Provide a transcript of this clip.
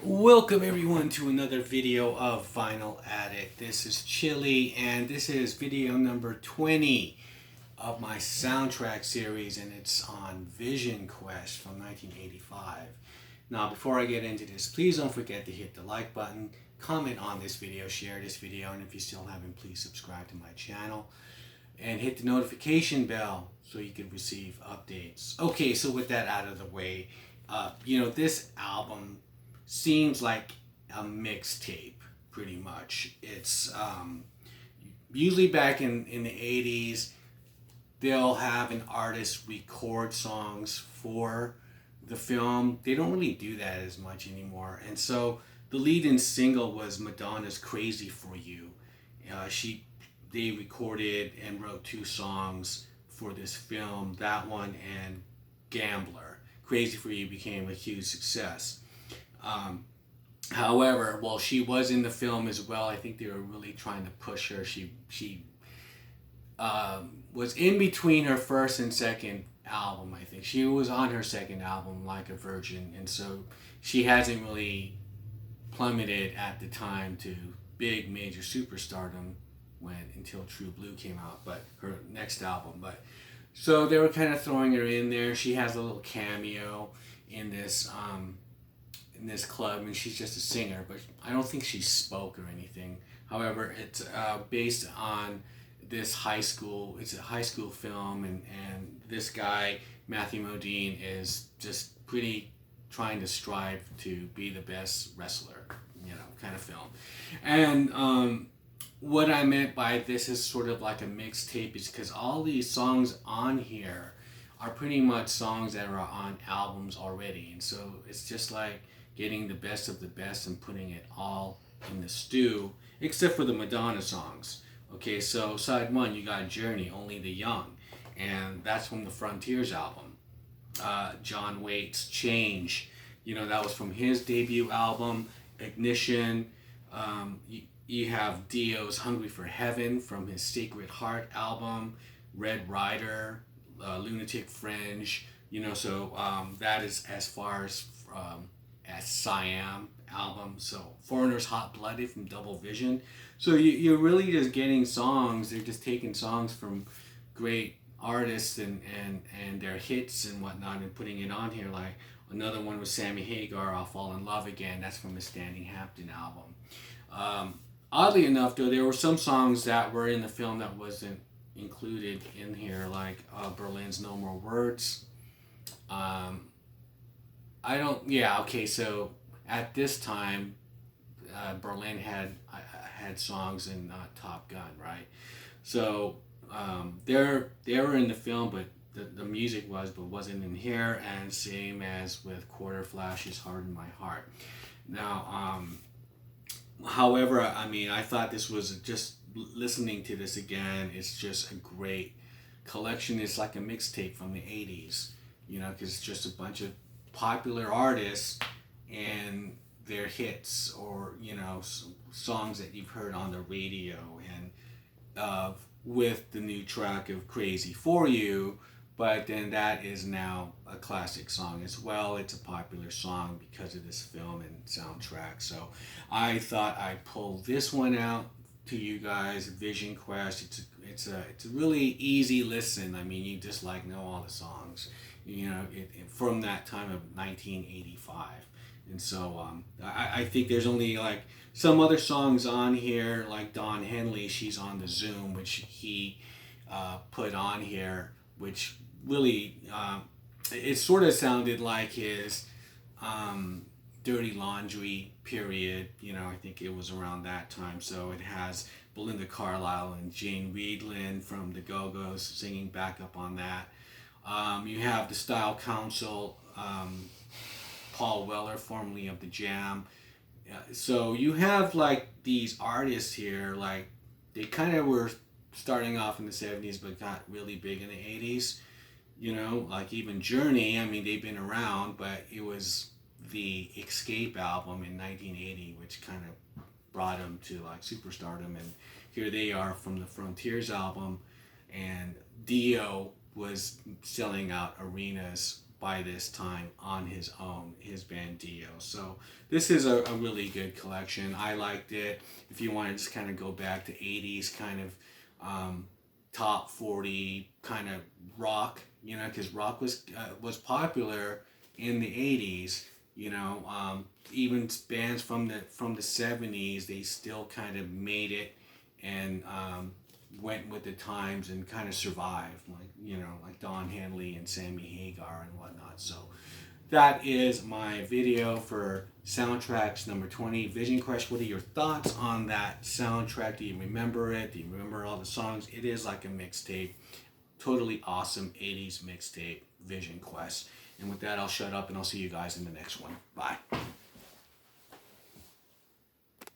Welcome everyone to another video of Vinyl Addict. This is Chili and this is video number 20 of my soundtrack series, and it's on Visionquest from 1985. Now before I get into this, please don't forget to hit the like button, comment on this video, share this video, and if you still haven't, please subscribe to my channel and hit the notification bell so you can receive updates. Okay, so with that out of the way, this album seems like a mixtape, pretty much. It's usually back in the 80s, they'll have an artist record songs for the film. They don't really do that as much anymore. And so the lead-in single was Madonna's Crazy For You. They recorded and wrote two songs for this film, that one and Gambler. Crazy For You became a huge success. However, while she was in the film as well, I think they were really trying to push her. She was in between her first and second album, I think. She was on her second album, Like a Virgin, and so she hasn't really plummeted at the time to big major superstardom until True Blue came out, but her next album. But so they were kind of throwing her in there. She has a little cameo in this club, and she's just a singer, but I don't think she spoke or anything. However, it's based on this high school. It's a high school film, and this guy Matthew Modine is just pretty trying to strive to be the best wrestler, kind of film. And what I meant by this is sort of like a mixtape is because all these songs on here are pretty much songs that are on albums already, and so it's just like getting the best of the best and putting it all in the stew, except for the Madonna songs. Okay, so side one, you got Journey, Only the Young, and that's from the Frontiers album. John Waite's Change, that was from his debut album. Ignition. You have Dio's Hungry for Heaven from his Sacred Heart album. Red Rider, Lunatic Fringe, so that is as far as Siam album. So Foreigner's Hot Blooded from Double Vision. So you're really just getting songs. They're just taking songs from great artists and their hits and whatnot and putting it on here. Like another one was Sammy Hagar, I'll Fall in Love Again. That's from the Standing Hampton album. Oddly enough, though, there were some songs that were in the film that wasn't included in here, like Berlin's No More Words. So at this time, Berlin had songs in Top Gun, right? So they were in the film, but the music wasn't in here, and same as with Quarter Flash's Harden My Heart. Now, however, I thought this was just listening to this again. It's just a great collection. It's like a mixtape from the 80s, because it's just a bunch of popular artists and their hits, or songs that you've heard on the radio, and with the new track of Crazy For You. But then that is now a classic song as well. It's a popular song because of this film and soundtrack. So I thought I'd pull this one out to you guys. Visionquest. It's a really easy listen. You just know all the songs, from that time of 1985. And so I think there's only some other songs on here, like Don Henley. She's on the Zoom, which he put on here, which really it sort of sounded like his Dirty Laundry period. I think it was around that time. So it has Belinda Carlisle and Jane Weedland from the Go-Go's singing backup on that. You have the Style Council, Paul Weller, formerly of the Jam. So you have these artists here, they kind of were starting off in the 70s but got really big in the 80s. Even Journey, they've been around, but it was the Escape album in 1980 which kind of brought them to superstardom, and here they are from the Frontiers album, and Dio was selling out arenas by this time on his own, his band Dio. So this is a really good collection. I liked it. If you want to just kind of go back to 80s kind of top 40 kind of rock, you know, because rock was popular in the 80s. You know, even bands from the 70s, they still kind of made it and went with the times and kind of survived, like, you know, like Don Henley and Sammy Hagar and whatnot. So that is my video for soundtracks number 20, Visionquest. What are your thoughts on that soundtrack? Do you remember it? Do you remember all the songs? It is like a mixtape. Totally awesome 80s mixtape, Visionquest. And with that, I'll shut up and I'll see you guys in the next one. Bye.